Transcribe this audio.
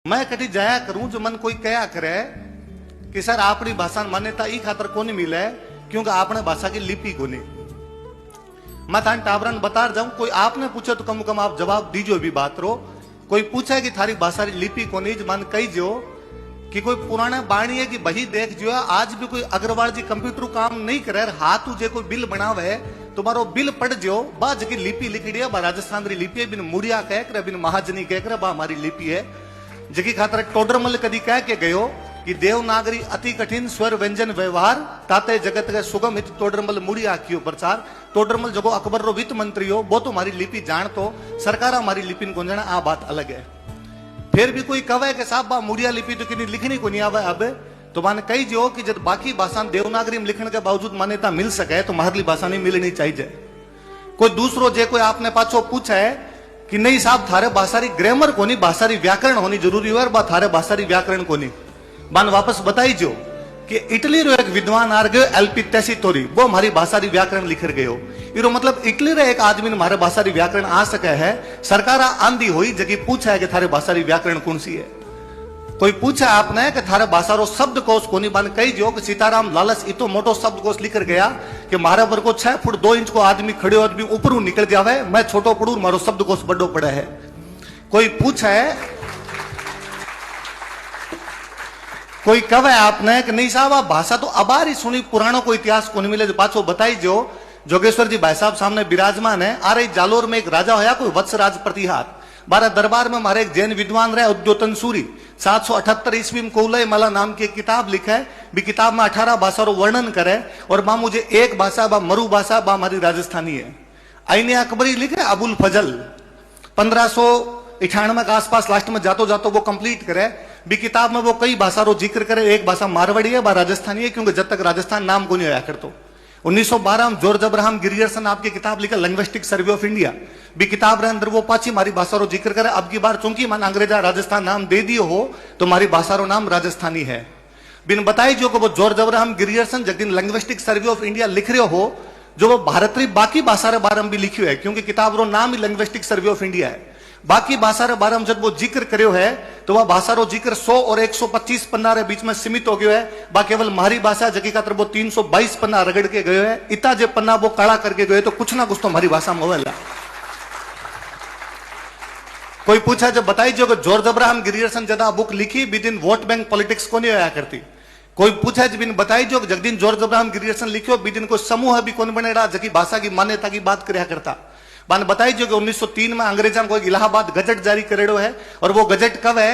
मैं कभी जाया करूं जो मन कोई कया करे कि सर आपकी भाषा मान्यता ई खातर कोनी मिले क्योंकि आपने भाषा की लिपि कोनी। मैं थान टाबरन बता जाऊं, कोई आपने पूछे तो कम कम आप जवाब दीजो भी बात रो। कोई पूछे कि थारी भाषा की लिपि कोनी मन कही जो कि कोई पुराना बाणी है कि वही देख जो आज भी कोई अग्रवाल जी कंप्यूटर काम नहीं करे हाथ जे कोई बिल बनावे तुम्हारो बिल पढ़ जो बा जकी लिपि लिखी है बा राजस्थान री लिपि है बिन मुड़िया कह कर बिन महाजनी कह कर बा हमारी लिपि है जकी खातर टोडरमल कदी कह के गयो कि देवनागरी अति कठिन स्वर व्यंजन व्यवहार ताते जगत के सुगम हित टोडरमल मुड़िया कियो प्रचार। टोडरमल जगो अकबर रो वित्त मंत्री हो वो तो हमारी लिपि जान तो सरकार हमारी लिपि को जाना आ बात अलग है। फिर भी कोई कवे के साहब बा मुड़िया लिपि तो किनी लिखनी को नहीं आवे अब तो माने कही जो कि जब बाकी भाषा देवनागरी में लिखने के बावजूद मान्यता मिल सके तो हमारी भाषा नहीं मिलनी चाहिए। कोई दूसरो जे कोई आपने पाछो पूछा है कि नहीं साहब थारे भाषा री ग्रामर कोनी भाषा री व्याकरण होनी जरूरी है बा थारे भाषा री व्याकरण कोनी बान वापस बताई जो कि इटली रो एक विद्वान आर गयो एलपी टेसिटोरी वो हमारी भाषा री व्याकरण लिखर गयो। इरो मतलब इटली रे एक आदमी ने हमारे भाषा री व्याकरण आ सके है सरकार आंधी हुई जगी पूछा है कि थारे भाषा री व्याकरण कौन सी है। कोई पूछा आपने कि थारे भाषा रो शब्द कोश कोनी बान कही जो कि सीताराम लालच इतो मोटो शब्द कोश लिखर गया कि मारे पर को 6 फुट 2 इंच को आदमी खड़े आदमी ऊपर निकल जावे मैं छोटो पड़ू मारो शब्द कोश बड़ो पड़े है। कोई पूछा है कोई कवे आपने कि नहीं साहब आप भाषा तो अबार ही सुनी पुराणों को इतिहास को नहीं मिले पाछो बताई जो जोगेश्वर जी भाई साहब सामने विराजमान है आ रही जालोर में एक राजा होया कोई वत्सराज प्रतिहार बारह दरबार में हमारे एक जैन विद्वान रहे उद्योतन सूरी 778 ईस्वी में कौलय माला नाम की एक किताब लिखा है भी किताब में 18 भाषा रो वर्णन करे और बा मुझे एक भाषा बा मरु भाषा बा हमारी राजस्थानी है। आईने अकबरी लिखे अबुल फजल 1598 के आसपास लास्ट में जातो जातो वो कंप्लीट करे भी किताब में वो कई भाषा रो जिक्र करे एक भाषा मारवाड़ी है बा राजस्थानी है क्योंकि जब तक राजस्थान नाम को नहीं आया करतो। 1912 में जॉर्ज अब्राहम गिरियर्सन आपकी किताब लिखा लिंग्विस्टिक सर्वे ऑफ इंडिया भी किताब रे अंदर वो पाची हमारी भाषा रो जिक्र करे अब की बार चूंकि मन अंग्रेजा राजस्थान नाम दे दियो हो तो हमारी भाषा रो नाम राजस्थानी है। बिन बताई जो को वो जॉर्ज अब्राहम गिरियर्सन जगदिन लिंग्विस्टिक सर्वे ऑफ इंडिया लिख रहे हो जो वो भारत री बाकी भाषा रे बारे में भी लिखियो है क्योंकि किताब रो नाम ही लिंग्विस्टिक सर्वे ऑफ इंडिया है। बाकी भाषा रे बारे में जब वो जिक्र करो है तो वह भाषा रो जिक्र 100 और 125 पन्ना रे बीच में सीमित हो गयो है। बा केवल हमारी भाषा जकी खातर वो 322 पन्ना रगड़ के गयो है इतना जे पन्ना वो काला करके गयो तो कुछ ना कुछ तो हमारी भाषा में होवेला। कोई पूछा जब बताई जो जॉर्ज अब्राहम गिरियर्सन जदा बुक लिखी बिदिन वोट बैंक पॉलिटिक्स को नहीं आया करती। कोई पूछा जब बताई जो जगदिन जॉर्ज अब्राहम गिरियर्सन लिखियो बिदिन कोई समूह भी कौन बनेगा जकी भाषा की मान्यता की बात करया करता। बान बताई जो कि 1903 में अंग्रेजा को इलाहाबाद गजट जारी करेड़ो है और वो गजट कब है